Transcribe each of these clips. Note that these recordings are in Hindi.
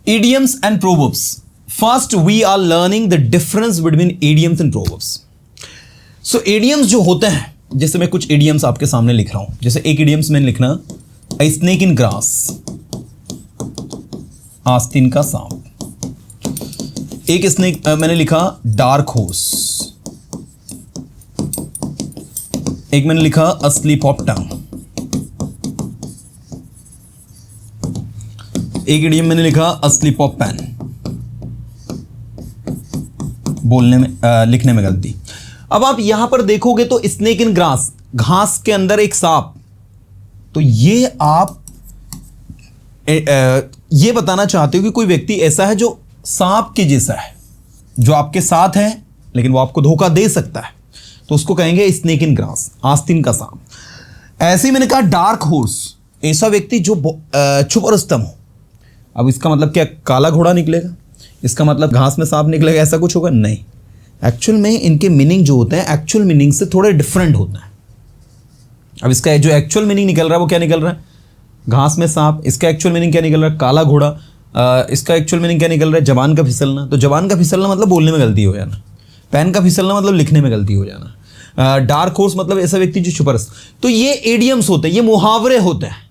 Idioms and proverbs. First, we are learning the difference between idioms and proverbs. So, idioms जो होते हैं, जैसे मैं कुछ idioms आपके सामने लिख रहा हूं, जैसे एक idioms मैंने लिखना a snake in grass, आस्तीन का सांप. एक स्नेक मैंने लिखा डार्क हॉर्स, एक मैंने लिखा a slip of tongue. एक इडियम मैंने लिखा a slip of pen, बोलने में लिखने में गलती. अब आप यहां पर देखोगे तो स्नेक इन ग्रास, घास के अंदर एक सांप. तो ये आप ये बताना चाहते हो कि कोई व्यक्ति ऐसा है जो सांप के जैसा है, जो आपके साथ है लेकिन वो आपको धोखा दे सकता है, तो उसको कहेंगे स्नेक इन ग्रास, आस्तीन का सांप. ऐसे ही मैंने कहा डार्क हॉर्स, ऐसा व्यक्ति जो छुप रुस्तम हो. अब इसका मतलब क्या काला घोड़ा निकलेगा, इसका मतलब घास में सांप निकलेगा, ऐसा कुछ होगा? नहीं. एक्चुअल में इनके मीनिंग जो होते हैं एक्चुअल मीनिंग से थोड़े डिफरेंट होता है. अब इसका जो एक्चुअल मीनिंग निकल रहा है वो क्या निकल रहा है? घास में सांप. इसका एक्चुअल मीनिंग क्या निकल रहा है? काला घोड़ा. इसका एक्चुअल मीनिंग क्या निकल रहा है? जबान का फिसलना. तो जबान का फिसलना मतलब बोलने में गलती हो जाना. पेन का फिसलना मतलब लिखने में गलती हो जाना. डार्क हॉर्स मतलब ऐसा व्यक्ति जो छुपा रहता. तो ये एडियम्स होते हैं, ये मुहावरे होते हैं.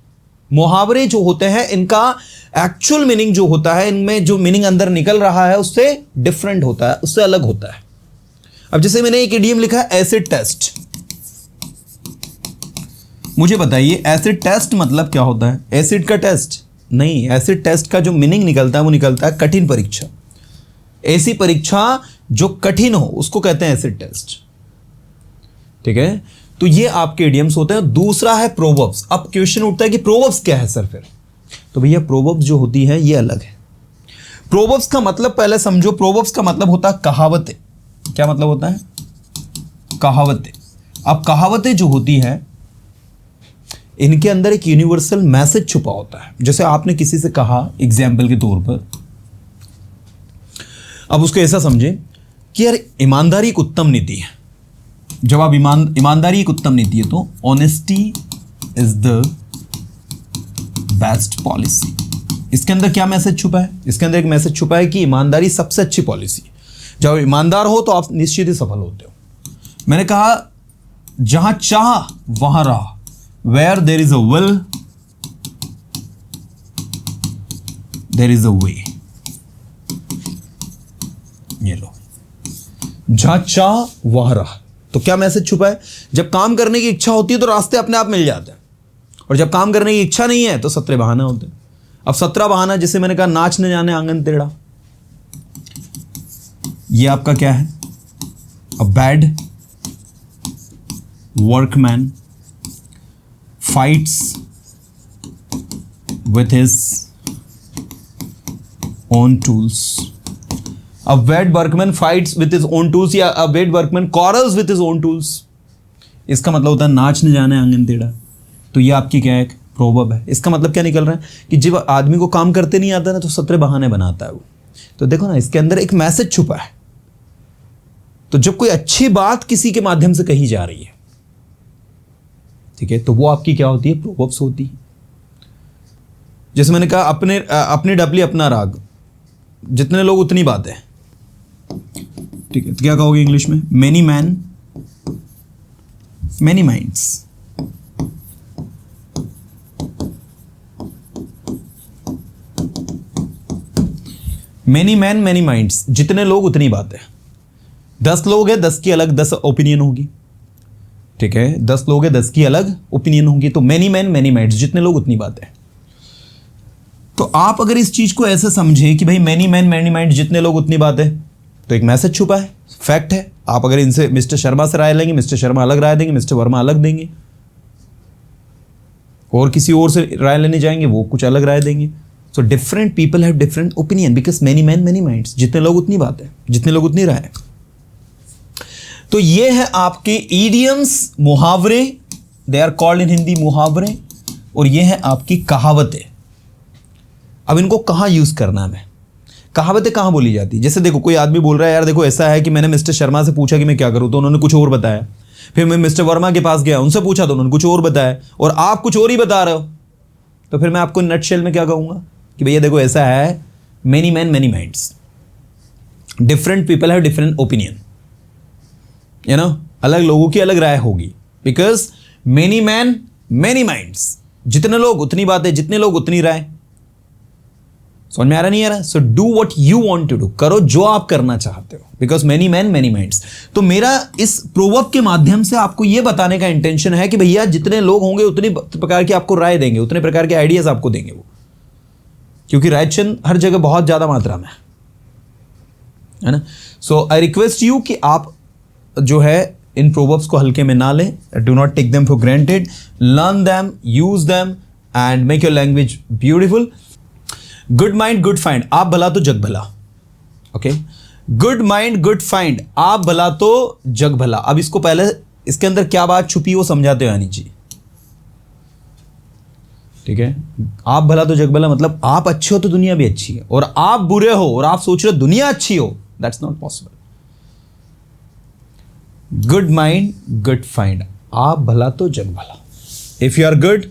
मुहावरे जो होते हैं इनका एक्चुअल मीनिंग जो होता है, इनमें जो मीनिंग अंदर निकल रहा है उससे डिफरेंट होता है, उससे अलग होता है. अब जैसे मैंने एक इडियम लिखा है एसिड टेस्ट. मुझे बताइए एसिड टेस्ट मतलब क्या होता है? एसिड का टेस्ट नहीं. एसिड टेस्ट का जो मीनिंग निकलता है वो निकलता है कठिन परीक्षा. ऐसी परीक्षा जो कठिन हो उसको कहते हैं एसिड टेस्ट. ठीक है, तो ये आपके इडियम्स होते हैं. दूसरा है प्रोवर्ब्स. अब क्वेश्चन उठता है कि प्रोवर्ब्स क्या है सर फिर? तो भैया प्रोवर्ब्स जो होती है ये अलग है. प्रोवर्ब्स का मतलब पहले समझो. प्रोवर्ब्स का मतलब होता है कहावतें. क्या मतलब होता है? कहावतें. अब कहावतें जो होती है इनके अंदर एक यूनिवर्सल मैसेज छुपा होता है. जैसे आपने किसी से कहा एग्जाम्पल के तौर पर, अब उसको ऐसा समझे कि यार ईमानदारी एक उत्तम नीति है. जब आप ईमानदारी एक उत्तम नीति है तो honesty is the best policy. इसके अंदर क्या मैसेज छुपा है? इसके अंदर एक मैसेज छुपा है कि ईमानदारी सबसे अच्छी पॉलिसी. जब ईमानदार हो तो आप निश्चित ही सफल होते हो. मैंने कहा जहां चाह वहां राह, where there is a will there is a way. ये लो, जहां चाह वहां राह. तो क्या मैसेज छुपा है? जब काम करने की इच्छा होती है तो रास्ते अपने आप मिल जाते हैं, और जब काम करने की इच्छा नहीं है तो 17 बहाना होते हैं. अब 17 बहाना, जैसे मैंने कहा नाच न जाने आंगन टेढ़ा, ये आपका क्या है? A bad workman fights with his own tools. A bad workman fights with his own tools, या a bad workman quarrels with his own tools. इसका मतलब होता है नाच न जाने आंगन टेढ़ा. तो ये आपकी क्या है? प्रोवर्ब है. इसका मतलब क्या निकल रहा है कि जब आदमी को काम करते नहीं आता ना तो 17 बहाने बनाता है वो. तो देखो ना, इसके अंदर एक मैसेज छुपा है. तो जब कोई अच्छी बात किसी के माध्यम से कही जा रही है, ठीक है, तो वो आपकी क्या होती है? प्रोवर्ब्स होती है. जैसे मैंने कहा अपनी डबली अपना राग, जितने लोग उतनी बातें. ठीक है, तो क्या कहोगे इंग्लिश में? Many man many minds. Many man many minds, जितने लोग उतनी बातें. 10 लोग हैं, 10 की अलग 10 ओपिनियन होगी. ठीक है, 10 लोग हैं, 10 की अलग ओपिनियन होगी. तो मेनी मैन मेनी माइंड्स, जितने लोग उतनी बातें. तो आप अगर इस चीज को ऐसे समझे कि भाई मेनी मैन मेनी माइंड, जितने लोग उतनी बातें, तो एक मैसेज छुपा है, फैक्ट है. आप अगर इनसे मिस्टर शर्मा से राय लेंगे, मिस्टर शर्मा अलग राय देंगे, मिस्टर वर्मा अलग देंगे. और किसी और से राय लेने जाएंगे, वो कुछ अलग राय देंगे. So different people have different opinion because many man many minds. जितने लोग उतनी बातें, जितने लोग उतनी राय. तो ये है आपके इडियम्स, मुहावरे. They are called in Hindi मुहावरे. और ये है आपकी कहावतें. अब इनको कहाँ यूज़ करना है? कहावतें कहाँ बोली जाती है? जैसे देखो कोई आदमी बोल रहा है यार देखो ऐसा है कि मैंने मिस्टर शर्मा से पूछा कि मैं क्या करूँ, तो उन्होंने कुछ और बताया. फिर मैं मिस्टर वर्मा के पास गया, उनसे पूछा तो उन्होंने कुछ और बताया, और आप कुछ और ही बता रहे हो. तो फिर मैं आपको नटशेल में क्या कहूँगा कि भैया देखो ऐसा है, many man many minds, different people have different opinion, you know, अलग लोगों की अलग राय होगी, because many man many minds, जितने लोग उतनी बातें, जितने लोग उतनी राय। समझ में आ रहा नहीं आ रहा? So do what you want to do, करो जो आप करना चाहते हो, because many man many minds. तो मेरा इस प्रोवर्ब के माध्यम से आपको यह बताने का इंटेंशन है कि भैया जितने लोग होंगे उतनी प्रकार की आपको राय देंगे, उतने प्रकार के आइडियाज आपको देंगे वो, क्योंकि रायचंद हर जगह बहुत ज्यादा मात्रा में है ना। सो आई रिक्वेस्ट यू कि आप जो है इन प्रोवर्ब्स को हल्के में ना लें, do not take them for granted, learn them, use them and make your language beautiful. Good mind good find, आप भला तो जग भला। Okay, good mind good find, आप भला तो जग भला। अब इसको पहले इसके अंदर क्या बात छुपी वो समझाते हुए आनी चाहिए, ठीक है। आप भला तो जग भला मतलब आप अच्छे हो तो दुनिया भी अच्छी है, और आप बुरे हो और आप सोच रहे हो दुनिया अच्छी हो, that's not possible. Good mind good find, आप भला तो जग भला। If you are good,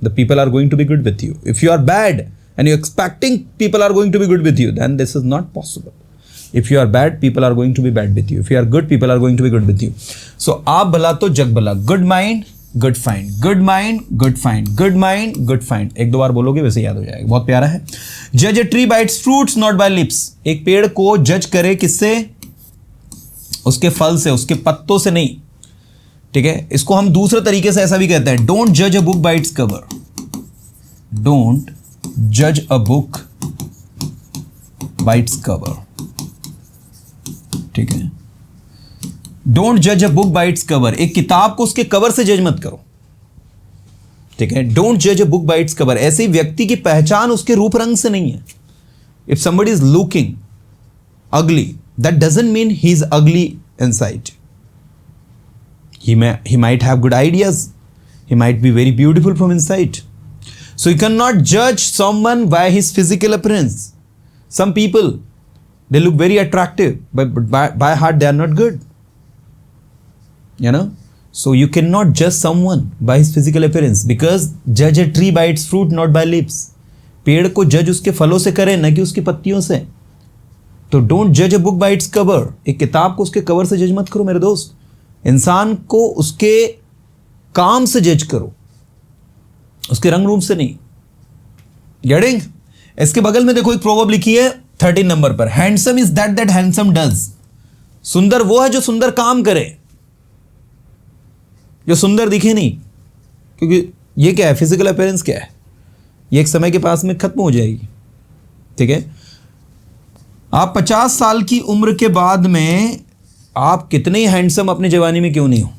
the people are going to be good with you. If you are bad and you're expecting people are going to be good with you, then this is not possible. If you are bad, people are going to be bad with you. If you are good, people are going to be good with you. So आप भला तो जग भला, good mind good find, good mind good find, good mind good find। एक दो बार बोलोगे वैसे याद हो जाएगा, बहुत प्यारा है। Judge a tree by its fruits not by lips, एक पेड़ को जज करे किससे? उसके फल से, उसके पत्तों से नहीं, ठीक है। इसको हम दूसरे तरीके से ऐसा भी कहते हैं, don't judge a book by its cover, don't judge a book by its cover, ठीक है। डोंट जज a book by its cover, एक किताब को उसके कवर से जज मत करो, ठीक है। डोंट जज a book by its cover, ऐसे व्यक्ति की पहचान उसके रूप रंग से नहीं है। इफ समबडी इज लुकिंग अगली, that doesn't mean he is अगली inside. he might have good ideas, he might be very beautiful from inside. So you cannot judge someone by his physical appearance. Some people, they look very attractive, but by heart they are not good, you know. So you cannot judge someone by his physical appearance, because judge a tree by its fruit not by lips. पेड़ को जज उसके फलों से करें, न कि उसकी पत्तियों से। तो डोंट जज a book by its cover, एक किताब को उसके कवर से जज मत करो मेरे दोस्त। इंसान को उसके काम से जज करो, उसके रंग रूप से नहीं। गेटिंग? इसके बगल में देखो एक प्रोवर्ब लिखी है 13 नंबर पर, handsome is that handsome does. सुंदर वो है जो सुंदर काम करे, जो सुंदर दिखे नहीं। क्योंकि ये क्या है, फिजिकल अपीयरेंस क्या है, ये एक समय के पास में खत्म हो जाएगी, ठीक है। आप 50 साल की उम्र के बाद में आप कितने ही हैंडसम अपने जवानी में क्यों नहीं हो,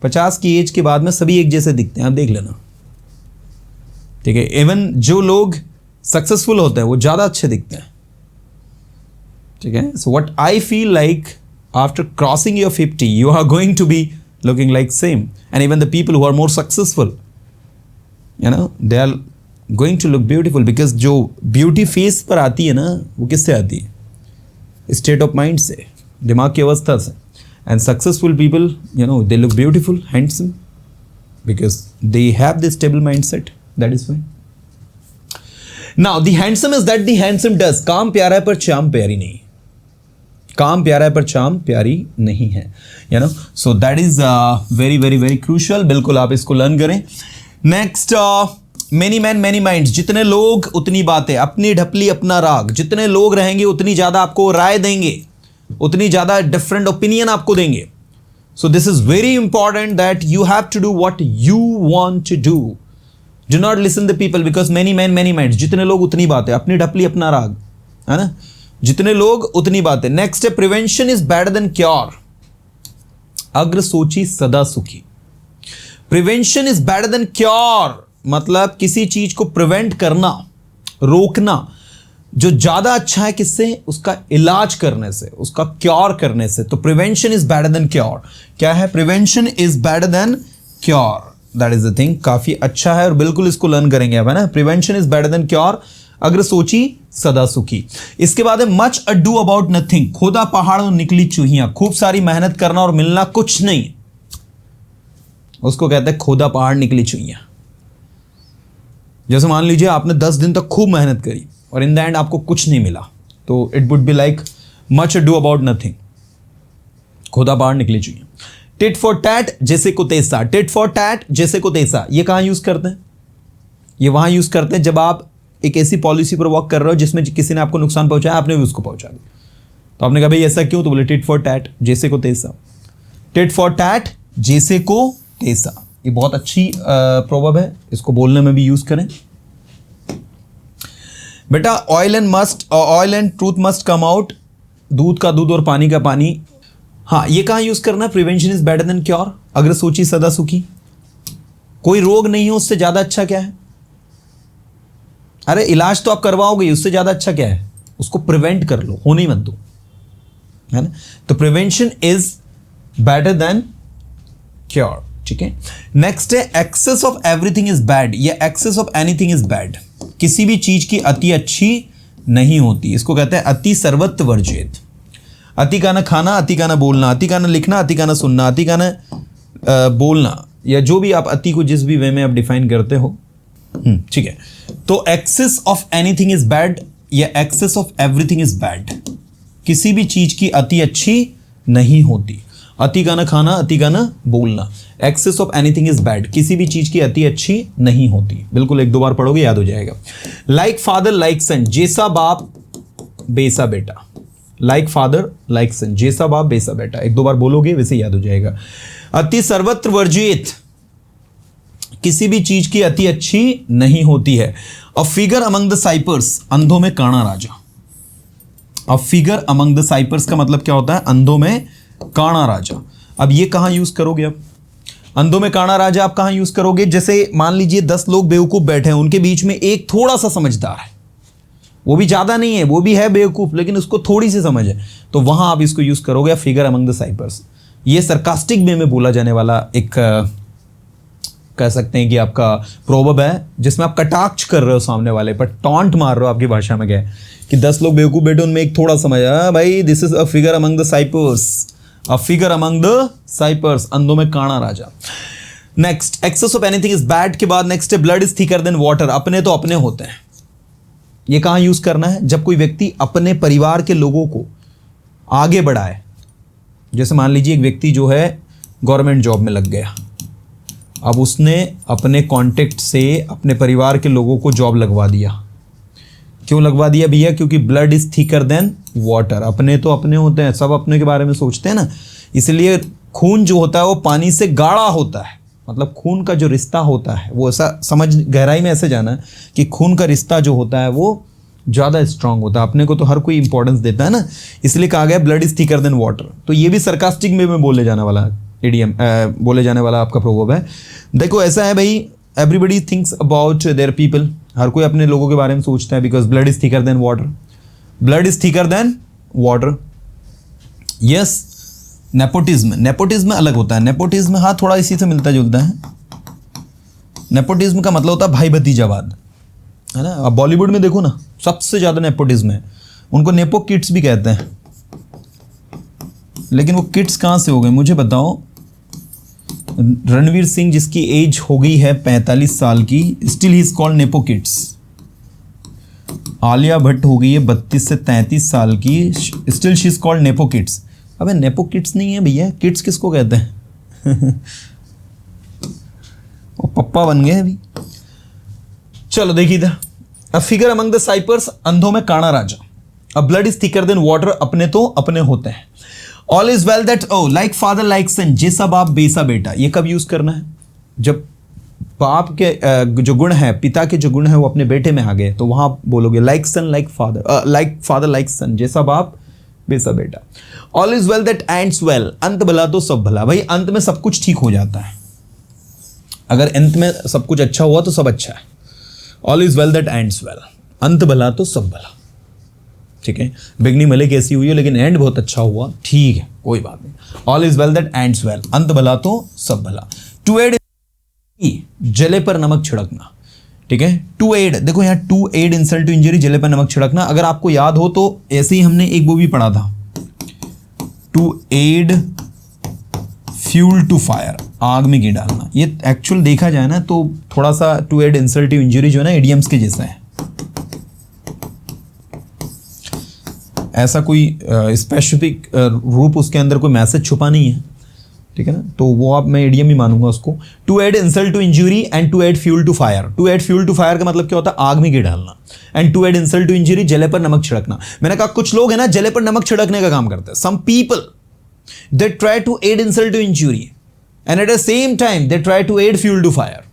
50 की एज के बाद में सभी एक जैसे दिखते हैं, आप देख लेना, ठीक है। इवन जो लोग सक्सेसफुल होते हैं वो ज्यादा अच्छे दिखते हैं, ठीक है। So what I feel like, after crossing your 50 you are going to be looking like same, and even the people who are more successful, you know, they are going to look beautiful, because जो ब्यूटी फेस पर आती है ना, वो किससे आती है? स्टेट ऑफ माइंड से, दिमाग की अवस्था से। And successful people, you know, they look beautiful, handsome, because they have the stable mind set, that is fine. Now the handsome is that the handsome does, काम प्यारा है पर चाम प्यारी नहीं, काम प्यारा है पर चाम प्यारी नहीं है, you know. So that is very very very crucial, बिल्कुल आप इसको लर्न करें। Next, many man many minds, जितने लोग उतनी बातें, अपनी ढपली अपना राग। जितने लोग रहेंगे उतनी ज्यादा आपको राय देंगे, उतनी ज्यादा डिफरेंट ओपिनियन आपको देंगे। So this is very important that you have to do what you want to do, do not listen the people, because many man many minds, जितने लोग उतनी बातें, अपनी ढपली अपना राग, है ना, जितने लोग उतनी बातें। नेक्स्ट है, prevention is better than cure, अग्र सोची सदा सुखी। Prevention is better than cure मतलब किसी चीज को प्रिवेंट करना, रोकना, जो ज्यादा अच्छा है किससे? उसका इलाज करने से, उसका क्योर करने से। तो prevention is better than cure. क्या है? Prevention is better than cure, that is the thing. काफी अच्छा है और बिल्कुल इसको लर्न करेंगे अब, है ना। Prevention is better than cure, अगर सोची सदा सुखी। इसके बाद है मच अडू अबाउट नथिंग, खोदा पहाड़ और निकली चूहियां। खूब सारी मेहनत करना और मिलना कुछ नहीं, उसको कहते हैं खोदा पहाड़ निकली चूहियां। जैसे मान लीजिए आपने 10 दिन तक खूब मेहनत करी और इन द एंड आपको कुछ नहीं मिला, तो it would be like much do about nothing, खुदा बाहर निकली चाहिए। टिट फॉर टैट जैसे को तेसा, टिट फॉर टैट जैसे को तेसा, ये कहाँ यूज करते हैं? ये वहां यूज करते हैं जब आप एक ऐसी पॉलिसी पर वर्क कर रहे हो जिसमें किसी ने आपको नुकसान पहुंचाया, आपने भी उसको पहुंचा दिया, तो आपने कहा भाई ऐसा क्यों? तो बोले टिट फॉर टैट जैसे को तेसा, टिट फॉर टैट जैसे को तेसा। ये बहुत अच्छी प्रोवर्ब है, इसको बोलने में भी यूज करें। बेटा oil and truth must come out, दूध का दूध और पानी का पानी। हाँ, ये कहाँ यूज करना है? Prevention is better than cure, अगर सोची सदा सुखी। कोई रोग नहीं हो उससे ज्यादा अच्छा क्या है? अरे इलाज तो आप करवाओगे, उससे ज्यादा अच्छा क्या है? उसको प्रिवेंट कर लो, होने ही मत दो, है ना? तो prevention is better than cure, ठीक है। नेक्स्ट है excess of everything is bad, या excess of anything is bad. किसी भी चीज की अति अच्छी नहीं होती, इसको कहते हैं अति सर्वत्र वर्जित। अति का ना खाना, अति का ना बोलना, अति का ना लिखना, अति का ना सुनना, अति का ना बोलना, या जो भी आप अति को जिस भी वे में आप डिफाइन करते हो, ठीक है। तो excess of anything is bad या excess of everything is bad. किसी भी चीज की अति अच्छी नहीं होती। अति का ना खाना, अति का ना बोलना, excess of anything is bad. किसी भी चीज की अति अच्छी नहीं होती। बिल्कुल, एक दो बार पढ़ोगे याद हो जाएगा। लाइक फादर लाइक सन, जैसा बाप बेसा बेटा। लाइक फादर लाइक सन, जैसा बाप बेसा बेटा। एक दो बार बोलोगे वैसे याद हो जाएगा। अति सर्वत्र वर्जित, किसी भी चीज की अति अच्छी नहीं होती है। अ फिगर अमंग द साइपर्स, अंधों में काणा राजा। अ फिगर अमंग द साइपर्स का मतलब क्या होता है? अंधों में काणा राजा। अब ये कहां यूज करोगे? अब अंधों में काणा राजा आप कहां यूज करोगे? जैसे मान लीजिए 10 लोग बेवकूफ बैठे हैं, उनके बीच में एक थोड़ा सा समझदार है, वो भी ज्यादा नहीं है, वो भी है बेवकूफ लेकिन उसको थोड़ी सी समझ है, तो वहां आप इसको यूज करोगे फिगर अमंग द साइपर्स। ये सरकास्टिक वे में बोला जाने वाला एक कह सकते हैं कि आपका प्रोवर्ब है, जिसमें आप कटाक्ष कर रहे हो सामने वाले पर, टॉन्ट मार रहे हो। आपकी भाषा में क्या है कि 10 लोग बेवकूफ बैठे, उनमें एक थोड़ा समझ आया, भाई this is a figure among the ciphers, a figure among the ciphers, अंधों में काणा राजा। Next, excess of anything is bad के बाद नेक्स्ट है blood is thicker than water. अपने तो अपने होते हैं, ये कहां यूज करना है? जब कोई व्यक्ति अपने परिवार के लोगों को आगे बढ़ाए। जैसे मान लीजिए एक व्यक्ति जो है गवर्नमेंट जॉब में लग गया, अब उसने अपने कांटेक्ट से अपने परिवार के लोगों को जॉब लगवा दिया। क्यों लगवा दिया भैया? क्योंकि blood is thicker than water. अपने तो अपने होते हैं, सब अपने के बारे में सोचते हैं ना, इसलिए खून जो होता है वो पानी से गाढ़ा होता है। मतलब खून का जो रिश्ता होता है वो ऐसा, समझ गहराई में ऐसे जाना है कि खून का रिश्ता जो होता है वो ज़्यादा स्ट्रांग होता है। अपने को तो हर कोई इंपॉर्टेंस देता है ना, इसलिए कहा गया blood is thicker than water. तो ये भी सरकास्टिक में बोले जाने वाला इडियम, बोले जाने वाला आपका प्रोवर्ब है। देखो ऐसा है भाई, everybody thinks about their people, हर कोई अपने लोगों के बारे में सोचता है, because blood is thicker than water. Blood is thicker than water. Yes, nepotism, nepotism अलग होता है। नेपोटिज्म हाँ थोड़ा इसी से मिलता जुलता है। नेपोटिज्म का मतलब होता है भाई भतीजावाद, है ना। अब बॉलीवुड में देखो ना, सबसे ज़्यादा नेपोटिज्म है। उनको नेपो किड्स भी कहते हैं, लेकिन वो किड्स कहाँ से हो गए मुझे बताओ। रणवीर सिंह जिसकी एज हो गई है 45 साल की, still he is called nepo kids. Alia Bhatt हो गई है 32 से 33 साल की, still she is called nepo kids. अबे नेपो किड्स नहीं है भैया, किड्स किसको कहते हैं? वो पप्पा बन गए अभी। चलो देखिए था, a figure among the ciphers, अंधों में काणा राजा। A blood is thicker than water, अपने तो अपने होते हैं। All is well that oh like father like son, जैसा बाप बेसा बेटा। ये कब यूज करना है? जब बाप के जो गुण है, पिता के जो गुण है वो अपने बेटे में आ गए, तो वहां बोलोगे like son like father, like father like son, जैसा बाप बेसा बेटा। All is well that ends well, अंत भला तो सब भला। भाई अंत में सब कुछ ठीक हो जाता है, अगर अंत में सब कुछ अच्छा हुआ तो सब अच्छा है। All is well that ends well, अंत भला तो सब भला, ठीक है। बिगनिंग भले कैसी हुई है लेकिन एंड बहुत अच्छा हुआ, ठीक है, कोई बात नहीं। All is well that ends well, अंत भला तो सब भला। टू एड, जले पर नमक छिड़कना, ठीक है। टू एड, देखो यहाँ to add insult to injury, जले पर नमक छिड़कना। अगर आपको याद हो तो ऐसे ही हमने एक वो भी पढ़ा था, to add fuel to fire, आग में घी डालना। ये एक्चुअल देखा जाए ना तो थोड़ा सा to add insult to injury जो है ना इडियम्स के जैसा है। ऐसा कोई स्पेसिफिक रूप उसके अंदर कोई मैसेज छुपा नहीं है, ठीक है ना, तो वो आप मैं इडियम ही मानूंगा उसको। To add insult to injury and to add fuel to fire. To add fuel to fire का मतलब क्या होता है, आग में घी डालना। And to add insult to injury, जले पर नमक छिड़कना। मैंने कहा कुछ लोग हैं ना जले पर नमक छिड़कने का काम करते हैं। Some people they try to add insult to injury and at the same time they try to add fuel to fire.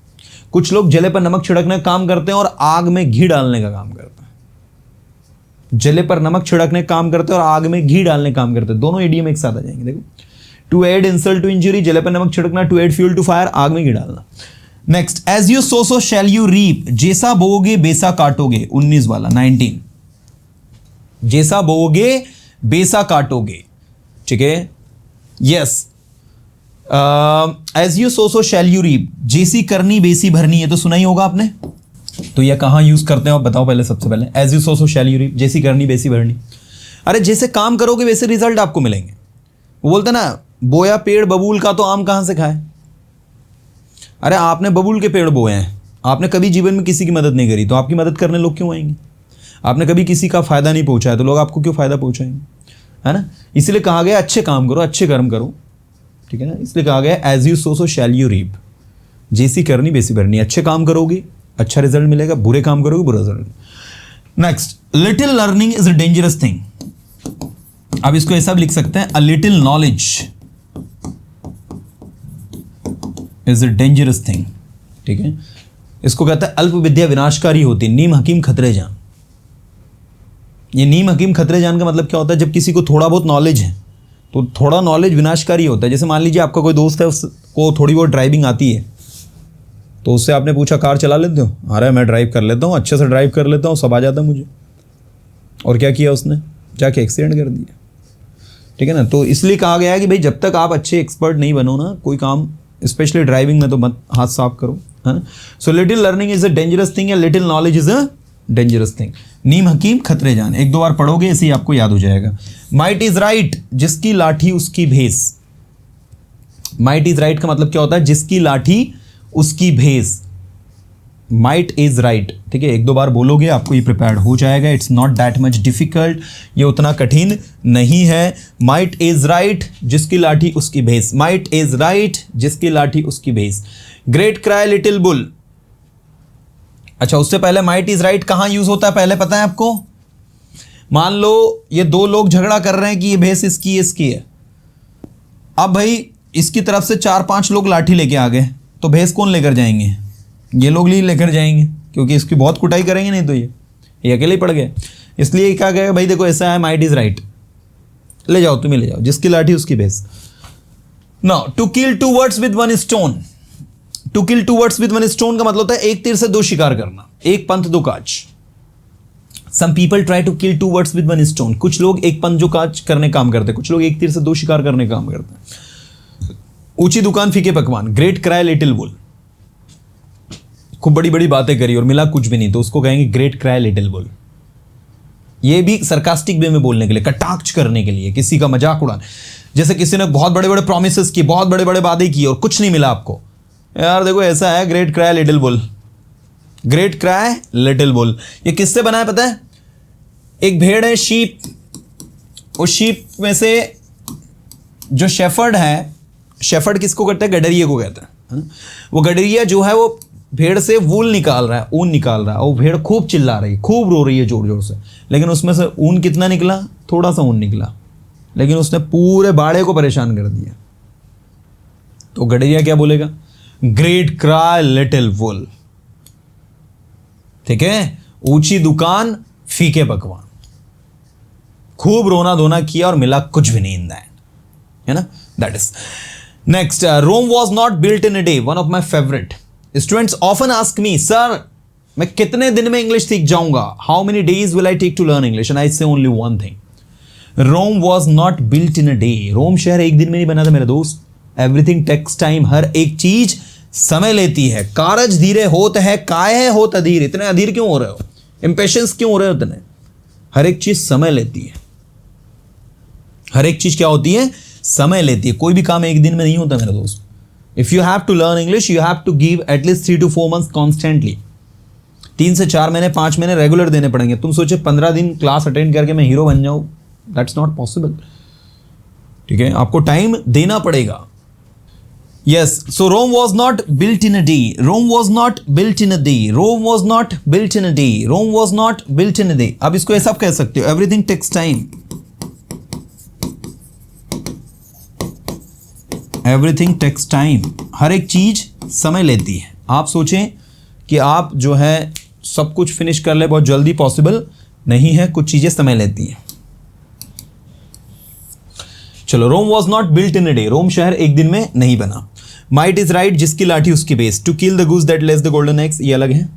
कुछ लोग जले पर नमक छिड़कने का काम करते हैं और आग में घी डालने का काम करते हैं। जले पर नमक छिड़कने का काम करते हैं और आग में घी डालने का काम करते हैं। दोनों इडियम एक साथ आ जाएंगे। देखो, to add insult to injury, जले पर नमक छिड़कना। To add fuel to fire, आग में घी डालना। Next, as you sow shall you reap. जैसा बोओगे बेसा काटोगे। 19 वाला 19। जैसा बोओगे बेसा काटोगे, ठीक है। Yes, as you sow shall you reap. जैसी करनी बेसी भरनी, है तो सुना ही होगा आपने। तो यह कहां यूज करते हैं आप बताओ पहले, सबसे पहले। As you sow shall you reap, जैसी करनी बेसी भरनी। अरे जैसे काम करोगे वैसे रिजल्ट आपको मिलेंगे। वो बोलते ना, बोया पेड़ बबूल का तो आम कहां से खाए। अरे आपने बबूल के पेड़ बोए हैं, आपने कभी जीवन में किसी की मदद नहीं करी, तो आपकी मदद करने लोग क्यों आएंगे। आपने कभी किसी का फायदा नहीं पहुंचाया, तो लोग आपको क्यों फायदा पहुंचाएंगे, है ना। इसलिए कहा गया अच्छे काम करो, अच्छे कर्म करो, ठीक है ना। इसलिए कहा गया as you sow shall you reap. जैसी करनी वैसी भरनी। अच्छे काम करोगे अच्छा रिजल्ट मिलेगा, बुरे काम करोगे बुरा result. Next, little learning is a dangerous thing. अब इसको ऐसा भी लिख सकते हैं, a little knowledge is a dangerous thing, ठीक है। इसको कहता है अल्प विद्या विनाशकारी होती। नीम हकीम खतरे जान। ये नीम हकीम खतरे जान का मतलब क्या होता है, जब किसी को थोड़ा बहुत नॉलेज है तो थोड़ा नॉलेज विनाशकारी होता है। जैसे मान लीजिए आपका कोई दोस्त है, उसको थोड़ी बहुत ड्राइविंग आती है, तो उससे आपने पूछा कार चला लेते हो, अरे मैं ड्राइव कर लेता हूँ, अच्छे से ड्राइव कर लेता हूँ, सब आ जाता मुझे। और क्या किया उसने, जाके एक्सीडेंट कर दिया, ठीक है ना। तो इसलिए कहा गया है कि भाई जब तक आप अच्छे एक्सपर्ट नहीं बनो ना कोई काम, स्पेशली ड्राइविंग में, तो मत हाथ साफ करो, है ना। So little learning is a dangerous thing या little knowledge is a dangerous thing. नीम हकीम खतरे जान, एक दो बार पढ़ोगे ऐसे ही आपको याद हो जाएगा। माइट इज राइट, जिसकी लाठी उसकी भेस। माइट इज राइट का मतलब क्या होता है, जिसकी लाठी उसकी भेस। माइट इज राइट, ठीक है। एक दो बार बोलोगे आपको ये प्रिपेयर्ड हो जाएगा। It's not that much difficult, ये उतना कठिन नहीं है। माइट इज राइट, जिसकी लाठी उसकी भेस। माइट इज राइट, जिसकी लाठी उसकी भेस। Great cry little bull. अच्छा, उससे पहले माइट इज राइट कहां यूज होता है पहले पता है आपको। मान लो ये दो लोग झगड़ा कर रहे हैं कि ये भैंस इसकी है। अब भाई इसकी तरफ से 4-5 लोग लाठी लेके आ गए, तो भैंस कौन लेकर जाएंगे, ये लोग लेकर जाएंगे, क्योंकि इसकी बहुत कुटाई करेंगे, नहीं तो ये अकेले ही पड़ गए। इसलिए क्या कहेगा, भाई देखो ऐसा है, माइट इज राइट, ले जाओ तुम्हें ले जाओ, जिसकी लाठी उसकी भैंस। Now to kill 2 birds with 1 stone। To kill 2 birds with 1 stone का मतलब होता है एक तीर से 2 शिकार करना, एक पंथ 2 काज। Some people try to kill 2 birds with 1 stone। कुछ लोग एक पंथ 2 काज करने काम करते हैं, कुछ लोग एक तीर से 2 शिकार करने काम करते हैं। ऊंची दुकान फीके पकवान। Great cry little bull. खूब बड़ी बड़ी बातें करी और मिला कुछ भी नहीं, तो उसको कहेंगे ग्रेट क्राई लिटिल बुल। ये भी सरकास्टिक वे में बोलने के लिए, कटाक्ष करने के लिए, किसी का मजाक उड़ाने। जैसे किसी ने बहुत बड़े बड़े प्रोमिसेस किए, बहुत बड़े बड़े वादे किए और कुछ नहीं मिला आपको, यार देखो ऐसा है, great cry little bull. Great cry little bull. ये किससे बना है पता है। एक भेड़ है, शीप। उस शीप में से जो शेफर्ड है, शेफर्ड किसको कहते हैं, गडरिये को कहते हैं। वो गडरिया जो है वो भेड़ से वूल निकाल रहा है, ऊन निकाल रहा है, और भेड़ खूब चिल्ला रही है, खूब रो रही है जोर जोर से, लेकिन उसमें से ऊन कितना निकला, थोड़ा सा ऊन निकला, लेकिन उसने पूरे बाड़े को परेशान कर दिया। तो गडरिया क्या बोलेगा, ग्रेट क्राई लिटिल वुल। ठीक है। ऊंची दुकान फीके पकवान। खूब रोना धोना किया और मिला कुछ भी नहीं इन दैट, है ना। That is next. Rome was not built in a day, one of my favourite. Students often ask me, sir मैं कितने दिन में इंग्लिश सीख जाऊंगा, how many days will I take to learn English, and I say only one thing, Rome was not built in a day. Rome शहर एक दिन में नहीं बना था मेरे दोस्त। एवरीथिंग टेक्स टाइम, हर एक चीज समय लेती है। कारज धीरे होत है, काय होत अधीर। इतने अधीर क्यों हो रहे हो, इंपेशेंस क्यों हो रहे हो इतने। हर एक चीज समय लेती है। हर एक चीज क्या होती है, समय लेती है। कोई भी काम एक दिन में नहीं होता मेरे दोस्त। If you have to learn English, you have to give at least 3 to 4 months constantly. 3 से 4 महीने 5 महीने रेगुलर देने पड़ेंगे। तुम सोचे 15 दिन क्लास अटेंड करके मैं हीरो बन जाऊं, दैट्स नॉट पॉसिबल। ठीक है, आपको टाइम देना पड़ेगा। Yes, so Rome was not built in a day. Rome was not built in a day. Rome was not built in a day. Rome was not built in a day. अब इसको ऐसा कह सकते हो, everything takes time. Everything takes time. हर एक चीज समय लेती है। आप सोचें कि आप जो है सब कुछ फिनिश कर ले, बहुत जल्दी पॉसिबल नहीं है, कुछ चीजें समय लेती हैं। चलो, Rome was not built in a day, Rome शहर एक दिन में नहीं बना। माइट इज राइट, जिसकी लाठी उसकी बेस। To kill the goose that lays the golden eggs, ये अलग है।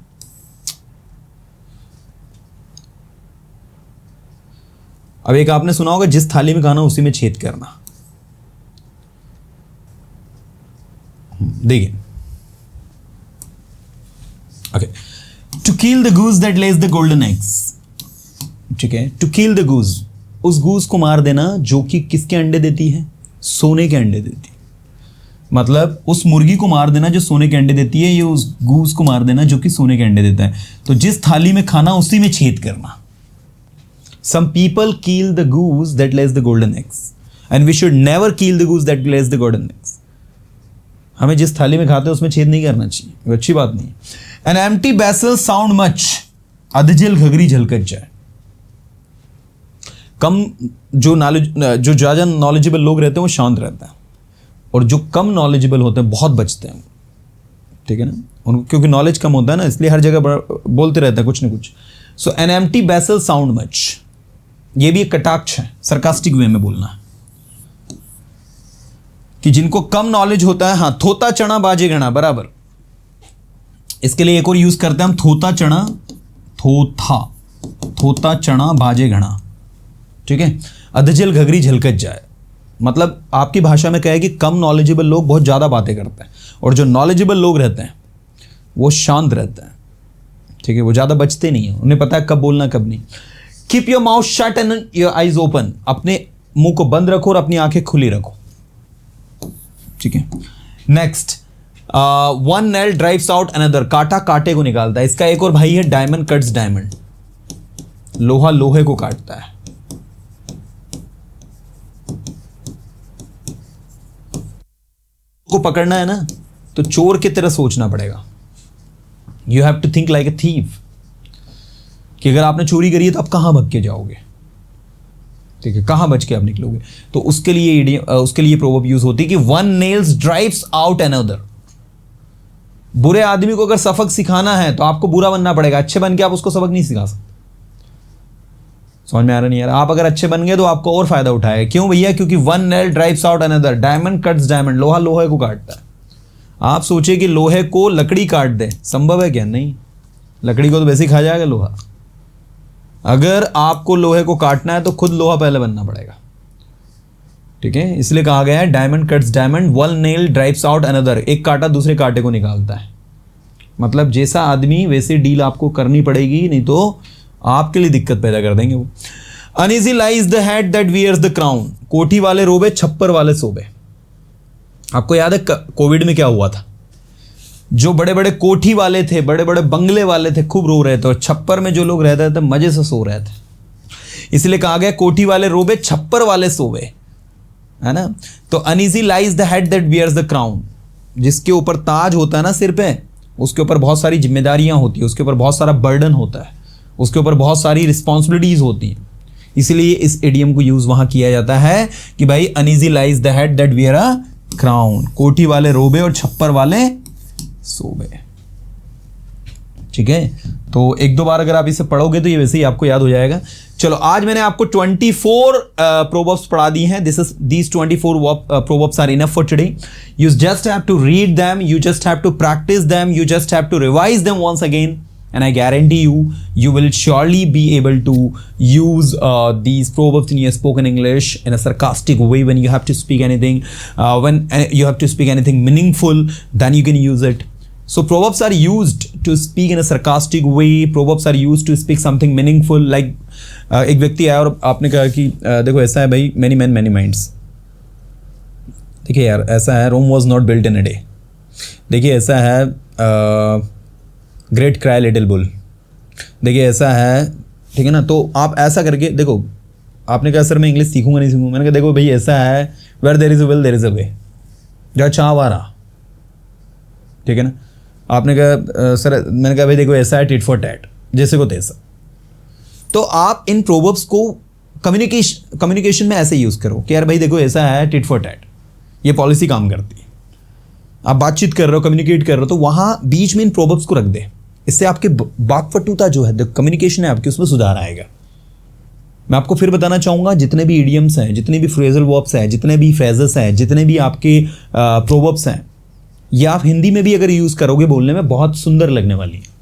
अब एक आपने सुना होगा, जिस थाली में खाना उसी में छेद करना। देखिए, okay, to kill the goose that lays the golden eggs. ठीक है, टू किल द गूज, उस गूज को मार देना जो कि किसके अंडे देती है? सोने के अंडे देती है। मतलब उस मुर्गी को मार देना जो सोने के अंडे देती है, ये उस गूज को मार देना जो कि सोने के अंडे देता है। तो जिस थाली में खाना उसी में छेद करना। Some people kill the goose that lays the golden eggs and we should never kill the goose that lays the golden eggs. हमें जिस थाली में खाते हैं उसमें छेद नहीं करना चाहिए, वो अच्छी बात नहीं है। एन एम्प्टी बैसल साउंड मच, अधजल घगरी झलकत जाए। कम जो ज़्यादा नॉलेजेबल लोग रहते हैं वो शांत रहते हैं, और जो कम नॉलेजेबल होते हैं बहुत बचते हैं। ठीक है ना, उनको क्योंकि नॉलेज कम होता है ना, इसलिए हर जगह बोलते रहते हैं कुछ ना कुछ। सो एन एम्प्टी बैसल साउंड मच, ये भी एक कटाक्ष है, सरकास्टिक वे में बोलना है कि जिनको कम नॉलेज होता है। हाँ, थोता चना बाजे गणा, बराबर। इसके लिए एक और यूज करते हैं हम, थोता चना, थोता चना बाजे गणा। ठीक है, अधजल घगरी झलकत जाए, मतलब आपकी भाषा में कहे कि कम नॉलेजेबल लोग बहुत ज़्यादा बातें करते हैं, और जो नॉलेजेबल लोग रहते हैं वो शांत रहते हैं। ठीक है, वो ज़्यादा बचते नहीं हैं, उन्हें पता है कब बोलना कब नहीं। Keep your mouth shut and your eyes open, अपने मुंह को बंद रखो और अपनी आंखें खुली रखो। ठीक है, next, one nail drives out another, कांटा कांटे को निकालता है। इसका एक और भाई है, डायमंड कट्स डायमंड, लोहा लोहे को काटता है। को पकड़ना है ना, तो चोर की तरह सोचना पड़ेगा। You have to think like a thief, कि अगर आपने चोरी करी है तो आप कहां भग के जाओगे। ठीक है, कहां बच के आप निकलोगे। तो उसके लिए प्रोवर्ब यूज होती है कि one nails drives out another. बुरे आदमी को अगर सबक सिखाना है तो आपको बुरा बनना पड़ेगा, अच्छे बन के आप उसको सबक नहीं सिखा सकते। समझ में आ रहा नहीं यार? आप अगर अच्छे बन गए तो आपको और फायदा उठाएगा। क्यों भैया? क्योंकि one nail drives out another, diamond cuts diamond, लोहा लोहे को काटता है। आप सोचे कि लोहे को लकड़ी काट दे, संभव है क्या? नहीं, लकड़ी को तो वैसे ही खा जाएगा लोहा। अगर आपको लोहे को काटना है तो खुद लोहा पहले बनना पड़ेगा। ठीक है, इसलिए कहा गया है diamond cuts diamond, one nail drives out another, एक कांटा दूसरे कांटे को निकालता है। मतलब जैसा आदमी वैसे डील आपको करनी पड़ेगी, नहीं तो आपके लिए दिक्कत पैदा कर देंगे वो। Uneasy lies the head that wears the crown, कोठी वाले रोबे छप्पर वाले सोबे। आपको याद है कोविड में क्या हुआ था? जो बड़े बड़े कोठी वाले थे, बड़े बड़े बंगले वाले थे, खूब रो रहे थे, और छप्पर में जो लोग रहते थे मजे से सो रहे थे। इसलिए कहा गया कोठी वाले रोबे छप्पर वाले सोवे, है ना। तो uneasy lies the head that wears the crown, जिसके ऊपर ताज होता है ना सिर पे, उसके ऊपर बहुत सारी जिम्मेदारियां होती है, उसके ऊपर बहुत सारा बर्डन होता है, उसके ऊपर बहुत सारी रिस्पॉन्सिबिलिटीज होती हैं। इसलिए इस इडियम को यूज वहां किया जाता है कि भाई uneasy lies the head that wear a crown, कोठी वाले रोबे और छप्पर वाले सोबे। ठीक है, तो एक दो बार अगर आप इसे पढ़ोगे तो ये वैसे ही आपको याद हो जाएगा। चलो, आज मैंने आपको 24 प्रोवर्ब्स पढ़ा दी हैं। these 24 proverbs are enough for today. You just have to read them, you just have to practice them, you just have to revise them once again, and I guarantee you will surely be able to use these proverbs in your spoken English in a sarcastic way. When you have to speak anything, when you have to speak anything meaningful, then you can use it. So proverbs are used to speak in a sarcastic way. Proverbs are used to speak something meaningful. Like एक व्यक्ति आया और आपने कहा कि देखो ऐसा है भाई, many men many minds. देखिए यार, ऐसा है, Rome was not built in a day. देखिए ऐसा है, ग्रेट क्राई लिटिल बुल। देखिए ऐसा है, ठीक है ना। तो आप ऐसा करके देखो, आपने कहा सर मैं इंग्लिश सीखूंगा नहीं सीखूंगा, मैंने कहा देखो भाई ऐसा है, where there is a will there is a way, जहाँ चाह वहाँ राह, ठीक है ना। आपने कहा सर, मैंने कहा भाई देखो ऐसा है, टिट फॉर टैट, जैसे को तैसा। तो आप इन प्रोवर्ब्स को कम्युनिकेशन में ऐसे यूज़ करो कि यार भाई देखो ऐसा है, टिट फॉर टैट, ये पॉलिसी काम करती है। आप बातचीत कर रहे हो, कम्युनिकेट कर रहे हो, तो वहाँ बीच में इन प्रोवर्ब्स को रख दे। इससे आपके वाक्पटुता जो है, कम्युनिकेशन है आपकी, उसमें सुधार आएगा। मैं आपको फिर बताना चाहूँगा, जितने भी इडियम्स हैं, जितने भी फ्रेजल वर्ब्स हैं, जितने भी फ्रेजेस हैं, जितने भी आपके प्रोवर्ब्स हैं, ये आप हिंदी में भी अगर यूज़ करोगे बोलने में बहुत सुंदर लगने वाली है।